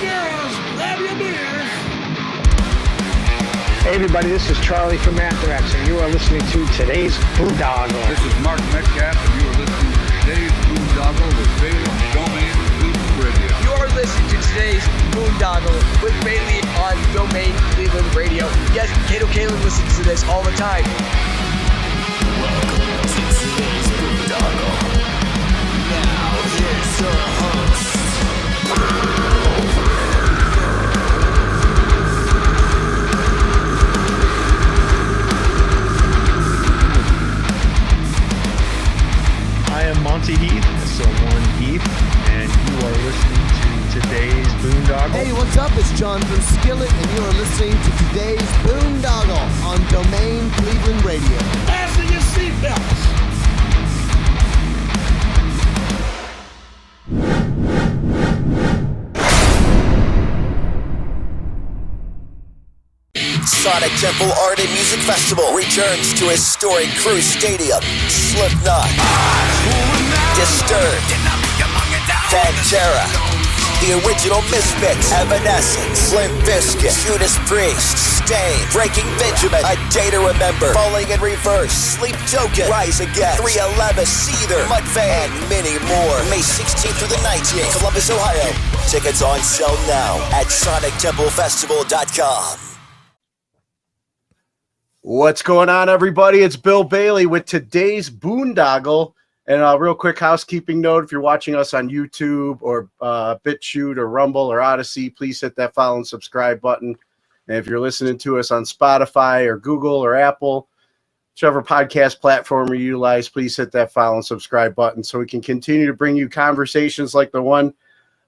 girls, grab your beers. Hey everybody, this is Charlie from Anthrax, and you are listening to today's Boondoggle. This is Mark Metcalf, and you are listening to today's Boondoggle with Bailey on Domain Cleveland Radio. You are listening to today's Boondoggle with Bailey on Domain Cleveland Radio. Yes, Kato Kalin listens to this all the time. Welcome to today's Boondoggle. Now here's your host. I am Monty Heath, so one Heath, and you are listening to today's Boondoggle. Hey, what's up? It's John from Skillet, and you are listening to today's Boondoggle on Domain Cleveland Radio. Fasten your seatbelts. Sonic Temple Art and Music Festival returns to historic Cruise Stadium. Slipknot, Disturbed, Pantera, The Original Misfits, Evanescence, Limp Bizkit, Judas Priest, Stain, Breaking Benjamin, A Day to Remember, Falling in Reverse, Sleep Token, Rise Again, 311, Seether, Mudvayne, and many more. May 16th through the 19th, Columbus, Ohio. Tickets on sale now at SonicTempleFestival.com. What's going on, everybody? It's Bill Bailey with today's Boondoggle. And a real quick housekeeping note, if you're watching us on YouTube or BitChute or Rumble or Odyssey, please hit that follow and subscribe button. And if you're listening to us on Spotify or Google or Apple, whichever podcast platform you utilize, please hit that follow and subscribe button so we can continue to bring you conversations like the one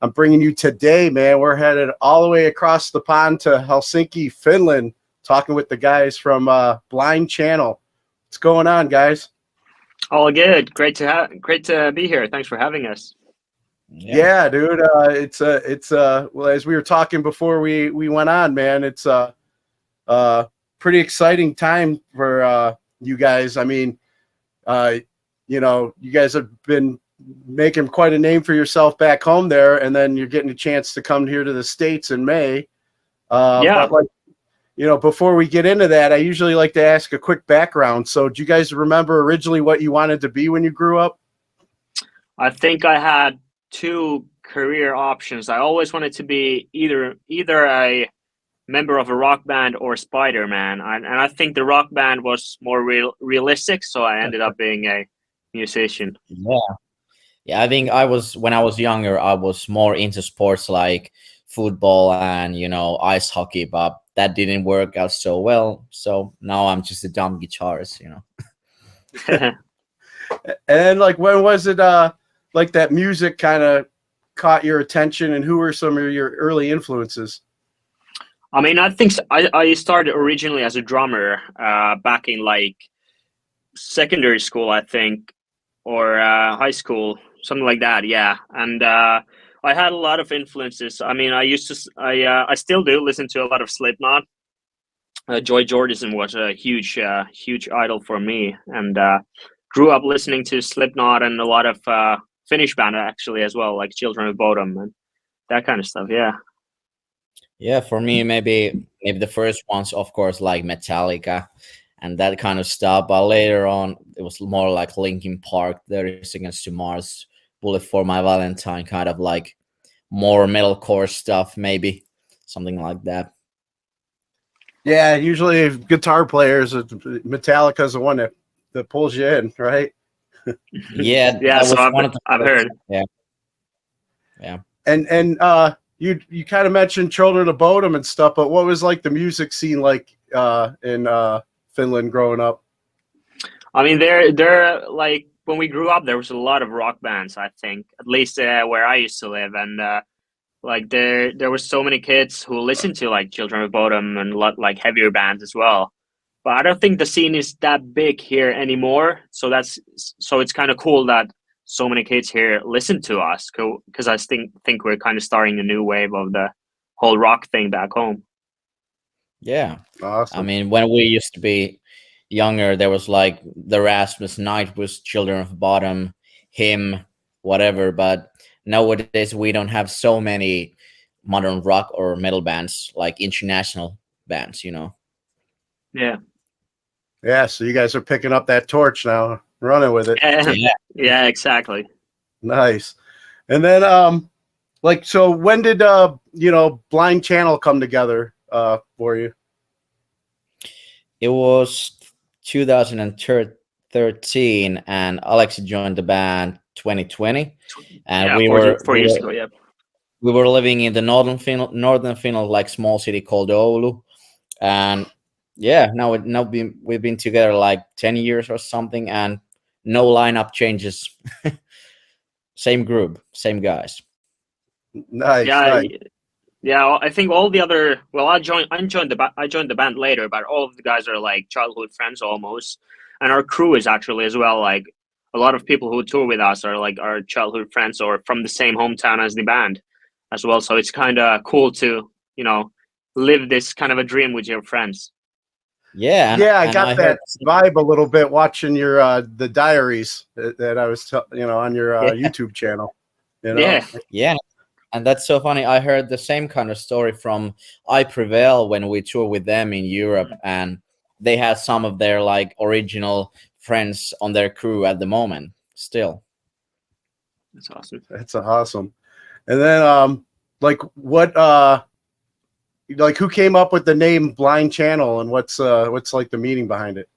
I'm bringing you today, man. We're headed all the way across the pond to Helsinki, Finland, talking with the guys from Blind Channel. What's going on, guys? All good. Great to be here. Thanks for having us. Yeah, dude. It's well, as we were talking before we went on, man, it's a pretty exciting time for you guys. I mean, you know, you guys have been making quite a name for yourself back home there, and then you're getting a chance to come here to the States in May. But like, you know, before we get into that, I usually like to ask a quick background. So do you guys remember originally what you wanted to be when you grew up? I think I had two career options. I always wanted to be either a member of a rock band or Spider-Man. And I think the rock band was more realistic, so I ended up being a musician. Yeah, I think when I was younger, I was more into sports like football and, you know, ice hockey, but that didn't work out so well. So now I'm just a dumb guitarist, you know. And like, when was it like that music kind of caught your attention, and who were some of your early influences? I mean, I think I started originally as a drummer back in like secondary school, I think, or high school, something like that. Yeah. And I had a lot of influences. I mean, I still do listen to a lot of Slipknot. Joy Jordison was a huge idol for me, and grew up listening to Slipknot and a lot of Finnish band actually as well, like Children of Bodom and that kind of stuff. Yeah, for me, maybe the first ones, of course, like Metallica and that kind of stuff. But later on, it was more like Linkin Park, There Is Against Mars, Bullet for My Valentine, kind of like more metalcore stuff, maybe something like that. Yeah, usually guitar players, Metallica's the one that pulls you in, right? Yeah, so I've heard. Yeah. And you kind of mentioned Children of Bodom and stuff, but what was like the music scene like in Finland growing up? I mean, they're like, when we grew up, there was a lot of rock bands, I think, at least where I used to live. And like there were so many kids who listened to like Children of Bodom and like heavier bands as well. But I don't think the scene is that big here anymore. So it's kind of cool that so many kids here listen to us, because I think we're kind of starting a new wave of the whole rock thing back home. Yeah. Awesome. I mean, when we used to be younger, there was like the Rasmus Knight was Children of Bodom, him, whatever. But nowadays we don't have so many modern rock or metal bands, like international bands, you know. Yeah. Yeah, so you guys are picking up that torch now, running with it. Yeah. Yeah, exactly. Nice. And then like, so when did Blind Channel come together for you? It was 2013, and Alex joined the band 2020, and Yeah, we 4 years ago. Yeah. we were living in the northern Finland, like small city called Oulu, and yeah, we've been together like 10 years or something, and no lineup changes. Same group, same guys. Nice, Yeah, nice. yeah. I think all the other. Well, I joined the band later, but all of the guys are like childhood friends almost, and our crew is actually as well. Like a lot of people who tour with us are like our childhood friends or from the same hometown as the band, as well. So it's kind of cool to live this kind of a dream with your friends. Yeah, I got that vibe a little bit watching your the diaries that I was on your YouTube channel. Yeah, and that's so funny. I heard the same kind of story from I Prevail when we toured with them in Europe, and they had some of their like original friends on their crew at the moment still. That's awesome. That's awesome. And then like what like who came up with the name Blind Channel, and what's like the meaning behind it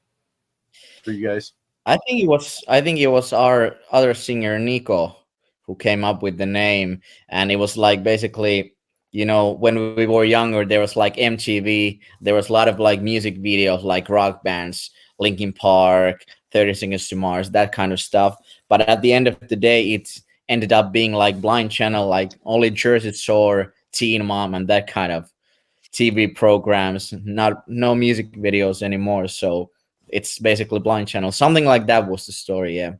for you guys? I think it was our other singer Nico who came up with the name, and it was like basically, when we were younger, there was like MTV, there was a lot of like music videos, like rock bands, Linkin Park, 30 Seconds to Mars, that kind of stuff. But at the end of the day, it ended up being like Blind Channel, like only Jersey Shore, Teen Mom, and that kind of TV programs, no music videos anymore. So it's basically Blind Channel. Something like that was the story. Yeah.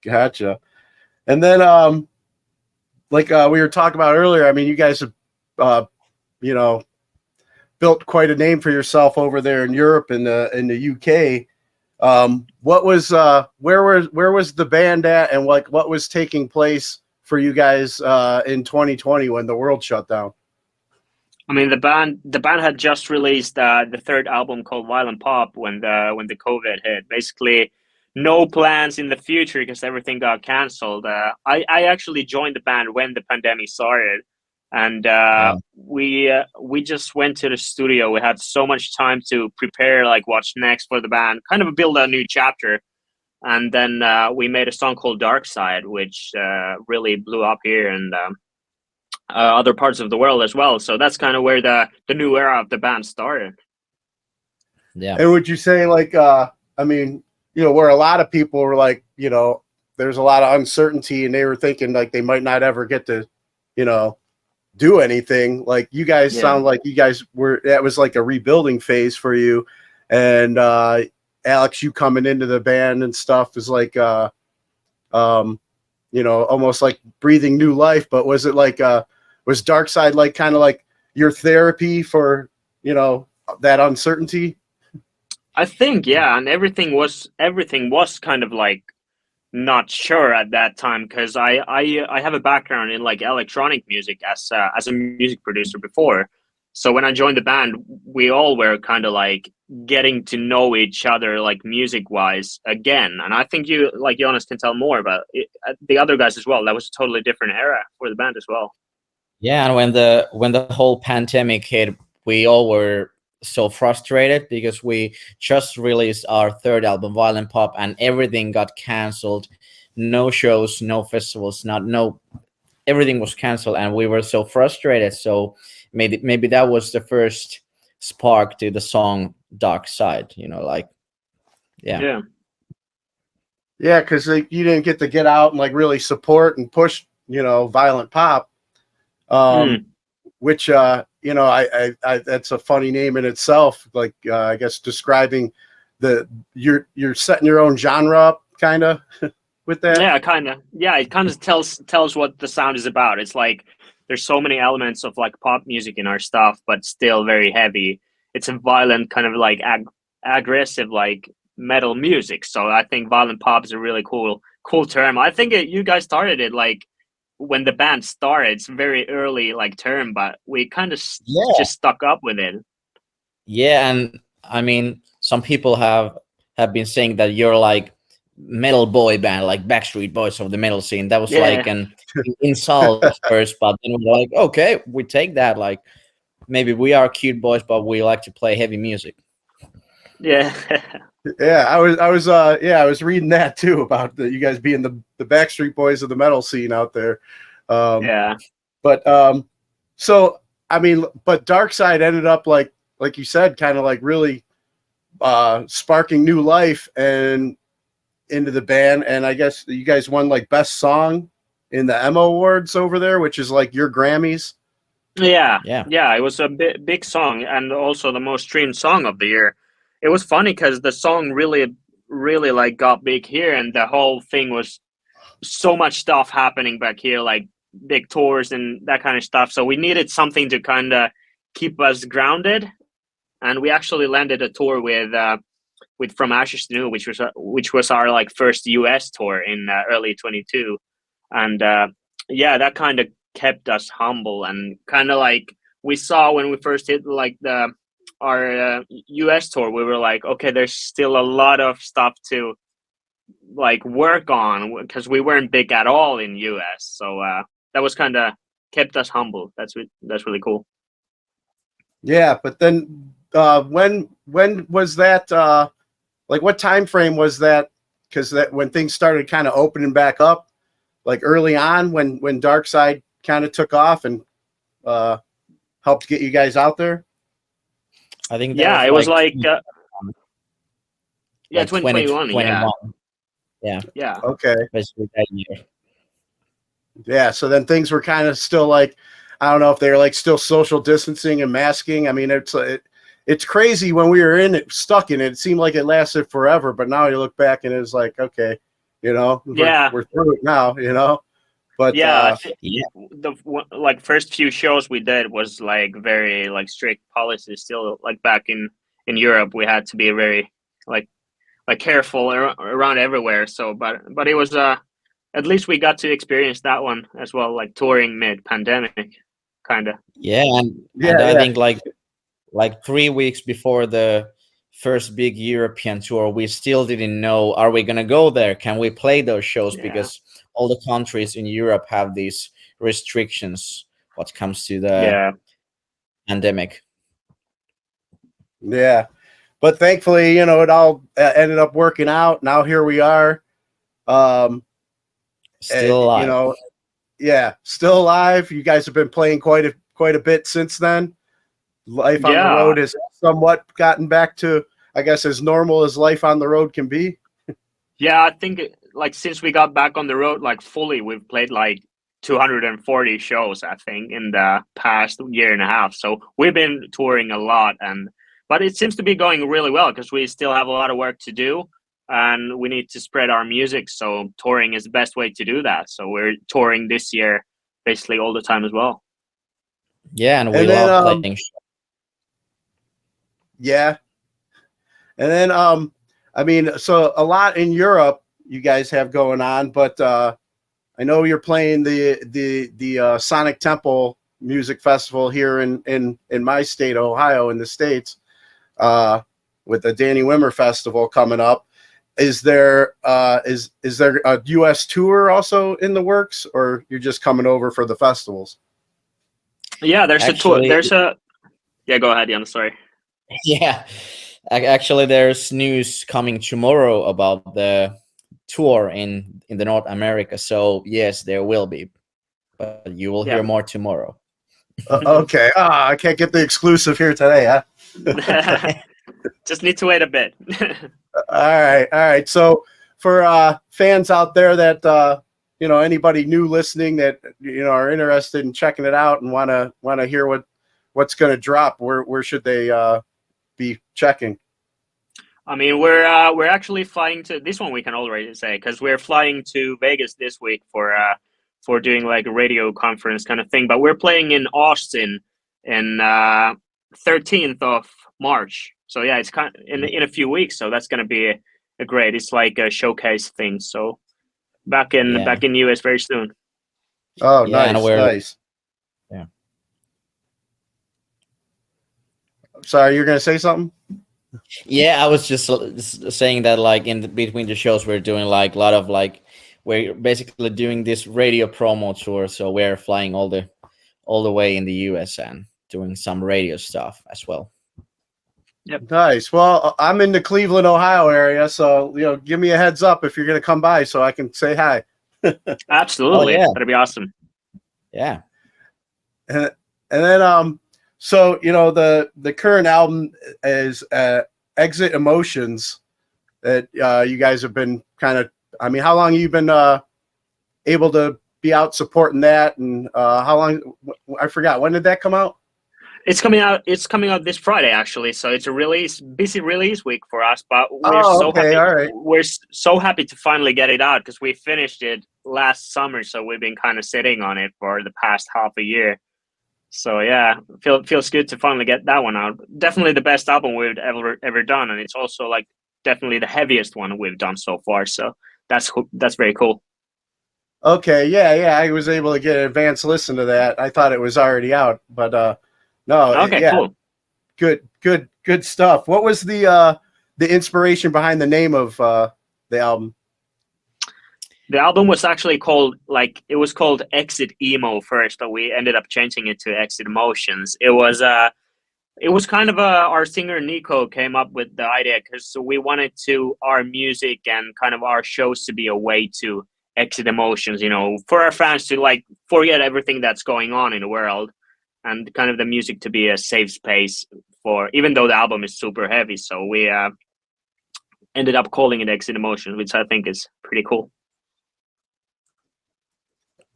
Gotcha. And then like we were talking about earlier, I mean, you guys have built quite a name for yourself over there in Europe and in the UK. What was where was the band at, and like what was taking place for you guys in 2020 when the world shut down? I mean, the band had just released the third album called Violent Pop when the COVID hit. Basically, no plans in the future because everything got canceled. I actually joined the band when the pandemic started, and we just went to the studio. We had so much time to prepare, like what's next for the band, kind of build a new chapter. And then we made a song called Dark Side, which really blew up here and other parts of the world as well. So that's kind of where the new era of the band started. Yeah. And would you say like I mean, where a lot of people were like, there's a lot of uncertainty and they were thinking like they might not ever get to, do anything. Like you guys sound like you guys that was like a rebuilding phase for you. And Alex, you coming into the band and stuff is like almost like breathing new life. But was it like was Dark Side like kind of like your therapy for that uncertainty? I think and everything was kind of like not sure at that time because I have a background in like electronic music as a music producer before. So when I joined the band, we all were kind of like getting to know each other, like music wise again. And I think you, like Joonas, can tell more about it, the other guys as well. That was a totally different era for the band as well. Yeah, and when the whole pandemic hit, we all were so frustrated because we just released our third album, Violent Pop, and everything got canceled. No shows, no festivals, everything was canceled, and we were so frustrated. So maybe that was the first spark to the song Dark Side, yeah, because you didn't get out and like really support and push Violent Pop, which I that's a funny name in itself, like I guess describing you're setting your own genre up kind of with that. It kind of tells what the sound is about. It's like there's so many elements of like pop music in our stuff, but still very heavy. It's a violent kind of like aggressive like metal music. So I think Violent Pop is a really cool term. I think you guys started it like when the band started. It's very early like term, but we kind of Yeah. just stuck up with it. Yeah, and I mean, some people have been saying that you're like metal boy band, like Backstreet Boys of the metal scene. That was like Yeah. an insult at first, but then we're like, okay, we take that. Like, maybe we are cute boys, but we like to play heavy music. Yeah. Yeah, I was reading that too about you guys being the Backstreet Boys of the metal scene out there. Yeah. But so I mean, but Dark Side ended up like you said, kind of like really sparking new life and into the band. And I guess you guys won like best song in the Emma Awards over there, which is like your Grammys. Yeah. Yeah. It was a big song, and also the most streamed song of the year. It was funny because the song really like got big here, and the whole thing was so much stuff happening back here, like big tours and that kind of stuff. So we needed something to kind of keep us grounded, and we actually landed a tour with From Ashes to New, which was our like first US tour in early 22, and that kind of kept us humble, and kind of like we saw when we first hit like our US tour, we were like, okay, there's still a lot of stuff to like work on, because we weren't big at all in US. So that was kind of kept us humble. That's really cool. Yeah, but then when was that? Like, what time frame was that? Because that when things started kind of opening back up, like early on, when Dark Side kind of took off and helped get you guys out there. I think it was like 2021. Yeah. Okay. Basically that year. Yeah. So then things were kind of still like, I don't know if they were like still social distancing and masking. I mean, it's crazy when we were stuck in it. It seemed like it lasted forever, but now you look back and it's like, okay, we're through it now, But the like first few shows we did was like very like strict policies. Still, like back in Europe, we had to be very like careful around everywhere. So, but it was at least we got to experience that one as well, like touring mid-pandemic, kind of. Yeah, and I think like 3 weeks before the first big European tour, we still didn't know, are we gonna go there? Can we play those shows? Because all the countries in Europe have these restrictions what comes to the pandemic. Yeah, but thankfully, it all ended up working out. Now here we are. Still alive. Still alive. You guys have been playing quite a bit since then. Life on the road has somewhat gotten back to, I guess, as normal as life on the road can be. Yeah, I think like since we got back on the road like fully, we've played like 240 shows, I think, in the past year and a half. So we've been touring a lot, but it seems to be going really well because we still have a lot of work to do, and we need to spread our music. So touring is the best way to do that. So we're touring this year basically all the time as well. Yeah, and we love playing shows. Yeah. And then, I mean, so a lot in Europe you guys have going on, but I know you're playing the Sonic Temple Music Festival here in my state, Ohio, in the States, with the Danny Wimmer Festival coming up. Is there is there a U.S. tour also in the works, or you're just coming over for the festivals? Yeah, there's a tour. Yeah, go ahead, Jan. Sorry. Yeah, actually, there's news coming tomorrow about the tour in the North America. So yes, there will be, but you will hear more tomorrow. Okay. I can't get the exclusive here today, huh? Just need to wait a bit. All right. So for fans out there that anybody new listening that are interested in checking it out and want to hear what's going to drop, where should they be checking? I mean, we're actually flying to this one. We can already say because we're flying to Vegas this week for doing like a radio conference kind of thing. But we're playing in Austin in 13th of March. So yeah, it's kind of in a few weeks. So that's gonna be a great. It's like a showcase thing. So back in US very soon. Oh, Yeah, and nice. Yeah. Sorry, you're gonna say something? Yeah, I was just saying that like between the shows we're doing like a lot of like we're basically doing this radio promo tour, so we're flying all the way in the US and doing some radio stuff as well. Nice. Well, I'm in the Cleveland, Ohio area, so give me a heads up if you're gonna come by so I can say hi. Absolutely. Oh, yeah. That'd be awesome. Yeah. And then so the current album is Exit Emotions that you guys have been kind of, I mean, how long have you been able to be out supporting that, and how long, I forgot, when did that come out? It's coming out this Friday, actually, so it's a busy release week for us, but we're happy. All right. We're so happy to finally get it out because we finished it last summer, so we've been kind of sitting on it for the past half a year. So yeah, feels good to finally get that one out. Definitely the best album we've ever done, and it's also like definitely the heaviest one we've done so far. So that's very cool. Okay, yeah, I was able to get an advance listen to that. I thought it was already out, but no. Okay, yeah, cool. Good stuff. What was the inspiration behind the name of the album? The album was actually called Exit Emo first, but we ended up changing it to Exit Emotions. It was kind of our singer Nico came up with the idea because we wanted our music and kind of our shows to be a way to exit emotions, for our fans to like forget everything that's going on in the world, and kind of the music to be a safe space for, even though the album is super heavy. So we ended up calling it Exit Emotions, which I think is pretty cool.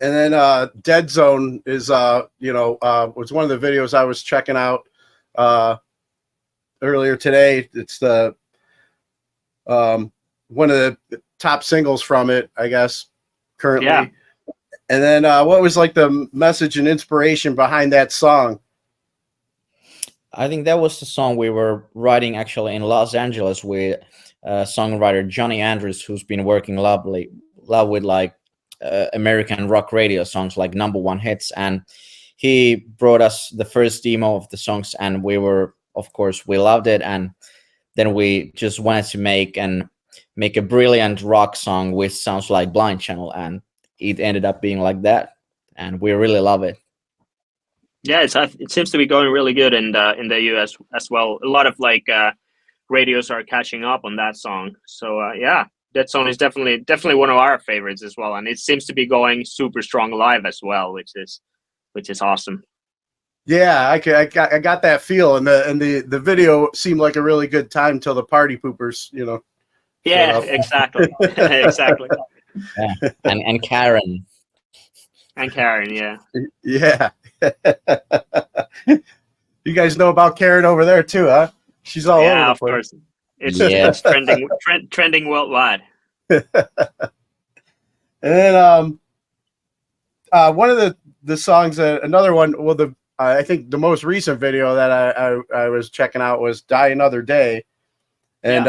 And then Deadzone is was one of the videos I was checking out earlier today. It's the one of the top singles from it, I guess, currently. Yeah. And then what was like the message and inspiration behind that song? I think that was the song we were writing actually in Los Angeles with songwriter Johnny Andrews, who's been working love with like American rock radio songs like #1 hits, and he brought us the first demo of the songs, and we loved it, and then we just wanted to make a brilliant rock song which sounds like Blind Channel, and it ended up being like that, and we really love it. Yeah, it seems to be going really good in the US as well. A lot of like radios are catching up on that song. So yeah, that song is definitely one of our favorites as well, and it seems to be going super strong live as well, which is awesome. Yeah, I got that feel, and the video seemed like a really good time till the party poopers, Yeah, exactly. Exactly. Yeah. And Karen. And Karen, yeah. Yeah. You guys know about Karen over there too, huh? She's all over the of place. course. It's trending worldwide. And then one of the songs, another one. Well, I think the most recent video that I was checking out was "Die Another Day," and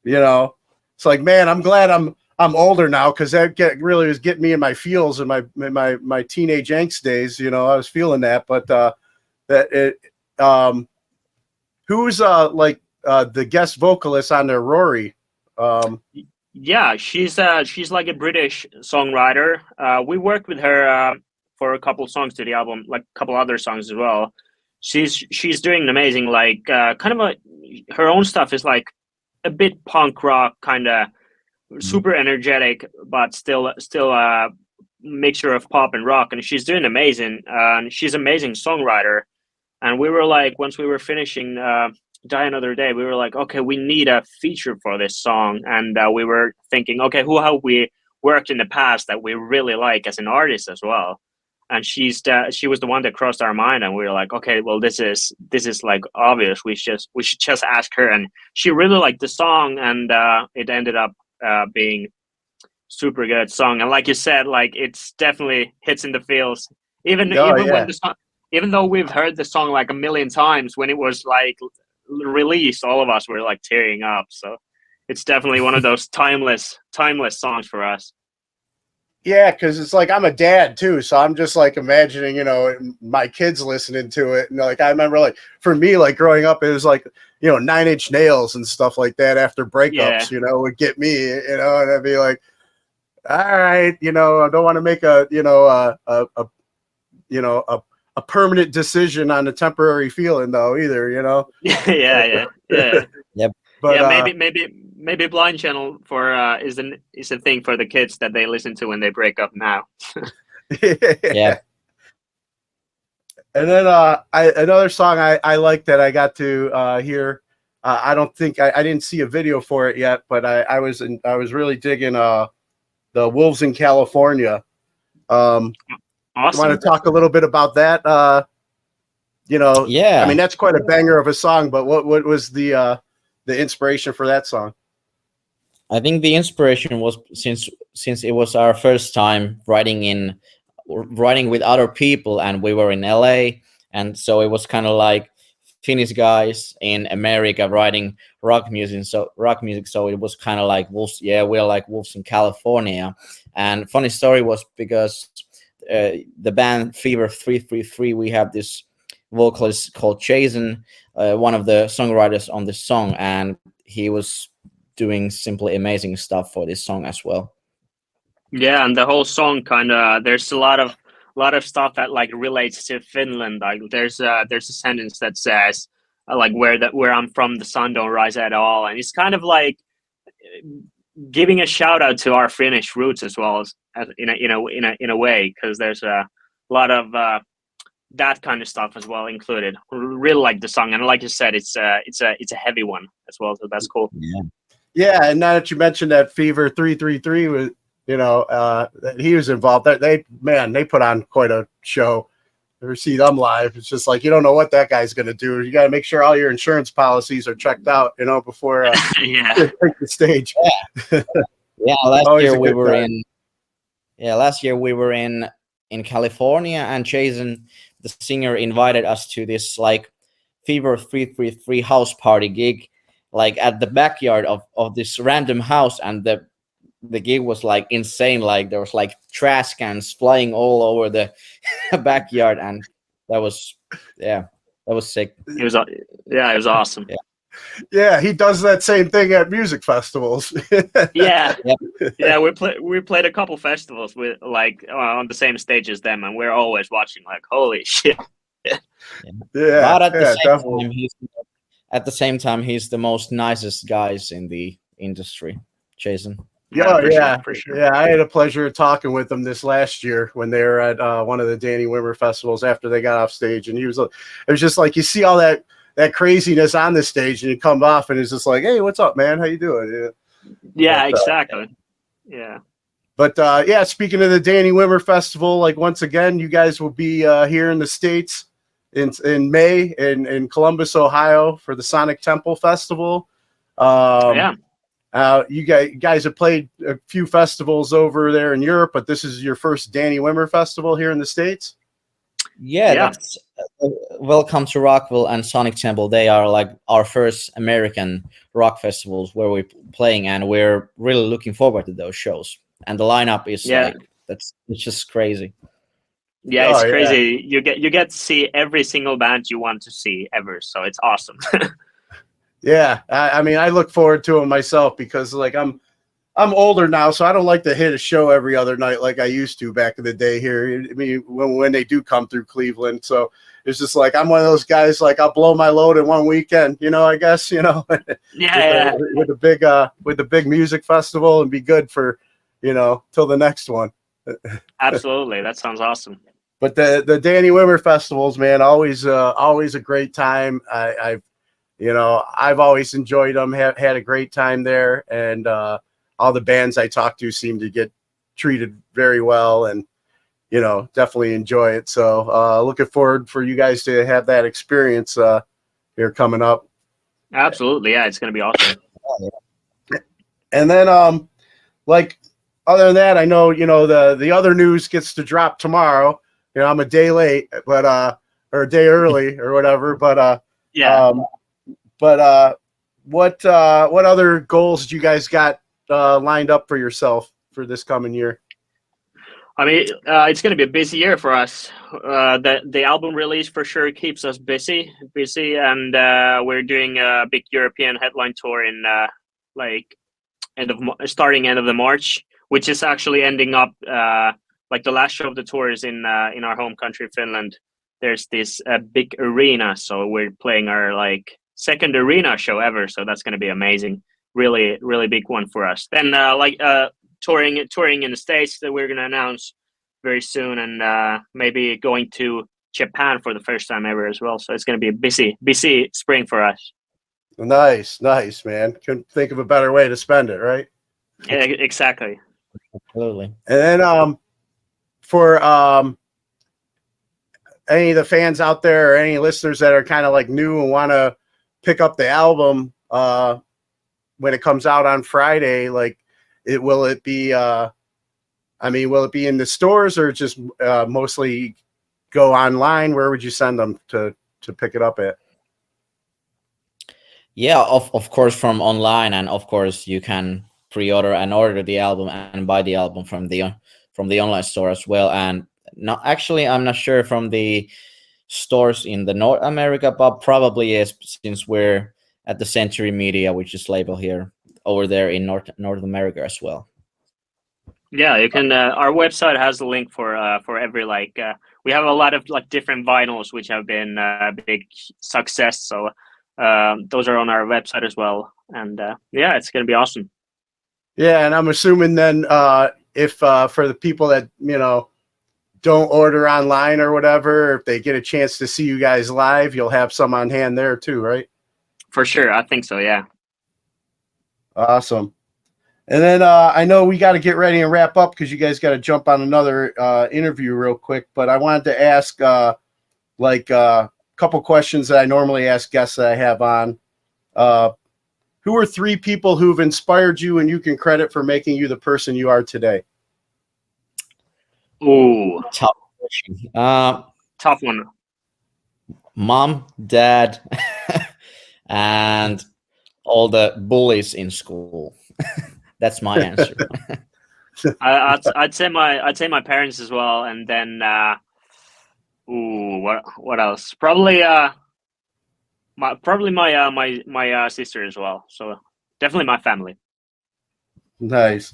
it's like, man, I'm glad I'm older now, because that really was getting me in my feels in my teenage angst days. I was feeling that, but who's like the guest vocalist on there, Rory? Yeah, she's like a British songwriter. We worked with her for a couple songs to the album, like a couple other songs as well. She's doing amazing. Like kind of her own stuff is like a bit punk rock, kind of super energetic, but still mixture of pop and rock. And she's doing amazing. And she's an amazing songwriter. And we were like, once we were finishing Die Another Day, we were like, okay, we need a feature for this song. And we were thinking, okay, who have we worked in the past that we really like as an artist as well? And she was the one that crossed our mind, and we were like, okay, well, this is like obvious. We should just ask her. And she really liked the song, and it ended up being super good song. And like you said, like it's definitely hits in the feels. Even when the song, even though we've heard the song like a million times, when it was like released, all of us were like tearing up. So it's definitely one of those timeless songs for us. Yeah, because it's like I'm a dad too, so I'm just like imagining, my kids listening to it, and like I remember, like for me, like growing up, it was like 9 Inch Nails and stuff like that after breakups, Yeah. would get me, and I'd be like, all right, I don't want to make a permanent decision on a temporary feeling though either, Yeah. Yep. But Yeah, maybe Blind Channel for is a thing for the kids that they listen to when they break up now. Yeah. And then another song I like that I got to hear. I don't think I didn't see a video for it yet, but I was really digging the Wolves in California. Awesome. You want to talk a little bit about that? Yeah. I mean that's quite a banger of a song, but what was the inspiration for that song? I think the inspiration was since it was our first time writing with other people, and we were in LA, and so it was kind of like Finnish guys in America writing rock music. So it was kind of like wolves. Yeah, we're like wolves in California. And funny story was because the band Fever 333, we have this vocalist called Jason, one of the songwriters on this song, and he was doing simply amazing stuff for this song as well. Yeah, and the whole song kind of there's a lot of stuff that like relates to Finland. Like there's a sentence that says like where I'm from, the sun don't rise at all, and it's kind of like giving a shout out to our Finnish roots as well as in a way, because there's a lot of that kind of stuff as well included. Really like the song, and like you said, it's a heavy one as well, so that's cool. Yeah, and now that you mentioned that Fever 333 was, that he was involved, they put on quite a show. Ever see them live? It's just like you don't know what that guy's going to do. You got to make sure all your insurance policies are checked out, before yeah, take the stage. Yeah, last year we were in California, and Jason, the singer, invited us to this like Fever 333 house party gig, like at the backyard of this random house, and the gig was like insane. Like there was like trash cans flying all over the backyard, and that was sick. It was awesome. Yeah, he does that same thing at music festivals. Yeah. We played a couple festivals with like on the same stage as them, and we're always watching like, holy shit. But at the same time, he's the most nicest guys in the industry, Jason. For sure. Yeah, I had a pleasure of talking with them this last year when they were at one of the Danny Wimmer festivals after they got off stage, and it was just like you see all that craziness on the stage, and you come off, and it's just like, hey, what's up, man? How you doing? Yeah, exactly. Yeah. But speaking of the Danny Wimmer Festival, like once again, you guys will be here in the States in May in Columbus, Ohio for the Sonic Temple Festival. You guys have played a few festivals over there in Europe, but this is your first Danny Wimmer Festival here in the States? Yeah. That's Welcome to Rockville and Sonic Temple. They are like our first American rock festivals where we're playing, and we're really looking forward to those shows. And the lineup is it's just crazy. Yeah, it's crazy. Yeah. You get to see every single band you want to see ever, so it's awesome. Yeah, I mean, I look forward to them myself because like I'm older now, so I don't like to hit a show every other night like I used to back in the day here. I mean, when they do come through Cleveland, so it's just like I'm one of those guys. Like I'll blow my load in one weekend, I guess, with the big music festival, and be good for, till the next one. Absolutely, that sounds awesome. But the Danny Wimmer festivals, man, always a great time. I've always enjoyed them. Had a great time there, and all the bands I talk to seem to get treated very well, and definitely enjoy it. So looking forward for you guys to have that experience here coming up. Absolutely, yeah, it's gonna be awesome. And then like other than that, I know the other news gets to drop tomorrow. I'm a day late, but or a day early or whatever. But what other goals do you guys got lined up for yourself for this coming year? I mean, it's going to be a busy year for us. The album release for sure keeps us busy, and we're doing a big European headline tour in like starting end of the March, which is actually ending up like the last show of the tour is in our home country, Finland. There's this big arena, so we're playing our like second arena show ever. So that's going to be amazing, really, really big one for us. Then touring in the States that we're going to announce very soon, and maybe going to Japan for the first time ever as well. So it's going to be a busy spring for us. Nice, man. Couldn't think of a better way to spend it, right? Yeah, exactly. Absolutely. And then for any of the fans out there or any listeners that are kind of like new and want to pick up the album when it comes out on Friday, like will it be in the stores or just mostly go online? Where would you send them to pick it up at? Yeah, of course from online, and of course you can pre-order and order the album and buy the album from the online store as well. And I'm not sure from the stores in the North America, but probably is, since we're at the Century Media, which is label here over there in North America as well. Yeah, you can. Our website has a link for every we have a lot of like different vinyls which have been a big success. So those are on our website as well, and yeah, it's gonna be awesome. Yeah, and I'm assuming then if for the people that don't order online or whatever, if they get a chance to see you guys live, you'll have some on hand there too, right? For sure, I think so. Yeah. Awesome. And then I know we got to get ready and wrap up because you guys got to jump on another interview real quick. But I wanted to ask a couple questions that I normally ask guests that I have on. Who are 3 people who've inspired you and you can credit for making you the person you are today? Ooh, Tough question. tough one. Mom, dad, and all the bullies in school. That's my answer. I'd say my parents as well, and then what else? Probably my sister as well. So definitely my family. Nice.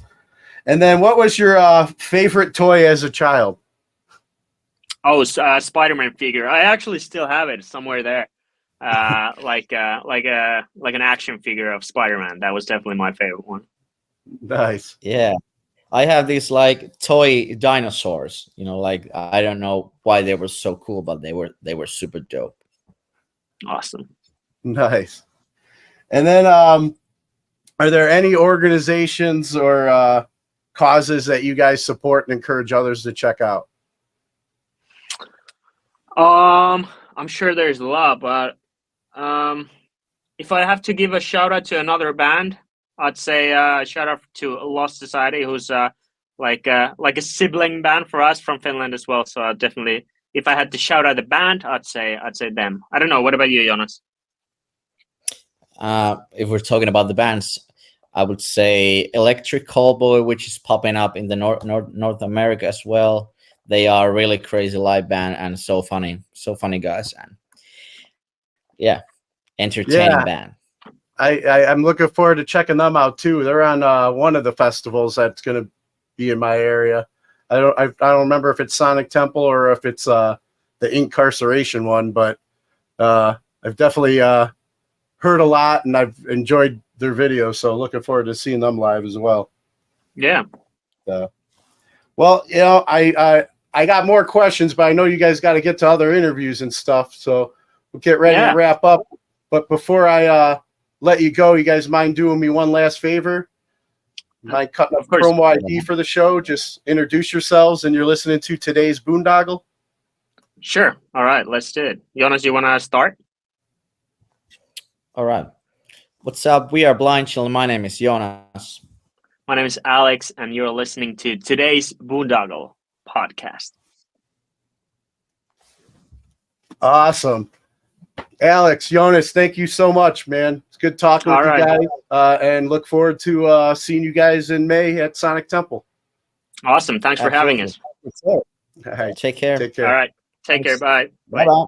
And then what was your favorite toy as a child? Oh, Spider-Man figure. I actually still have it somewhere there. Like an action figure of Spider-Man. That was definitely my favorite one. Nice. Yeah. I have these like toy dinosaurs, like I don't know why they were so cool, but they were super dope. Awesome. Nice. And then are there any organizations or causes that you guys support and encourage others to check out? I'm sure there's a lot, but if I have to give a shout out to another band, I'd say shout out to Lost Society, who's like a sibling band for us from Finland as well. So definitely, if I had to shout out the band, I'd say them. I don't know. What about you, Joonas? If we're talking about the bands, I would say Electric Callboy, which is popping up in the North America as well. They are a really crazy live band and so funny guys, and yeah, entertaining band. I'm looking forward to checking them out too. They're on one of the festivals that's going to be in my area. I don't remember if it's Sonic Temple or if it's the Incarceration one, but I've definitely heard a lot and I've enjoyed their videos. So looking forward to seeing them live as well. Yeah. Well, I got more questions, but I know you guys got to get to other interviews and stuff. So we'll get ready to wrap up. But before I let you go, you guys mind doing me one last favor? Mind cutting up promo ID for the show? Just introduce yourselves, and you're listening to today's Boondoggle. Sure. All right, let's do it. Joonas, you want to start? All right. What's up? We are Blind Chill. My name is Joonas. My name is Alex, and you're listening to today's Boondoggle podcast. Awesome. Alex, Joonas, thank you so much, man. It's good talking with you guys, and look forward to seeing you guys in May at Sonic Temple. Awesome. Thanks for having us. That's it. All right. Take care. Take care. All right. Take care. Bye. Bye bye.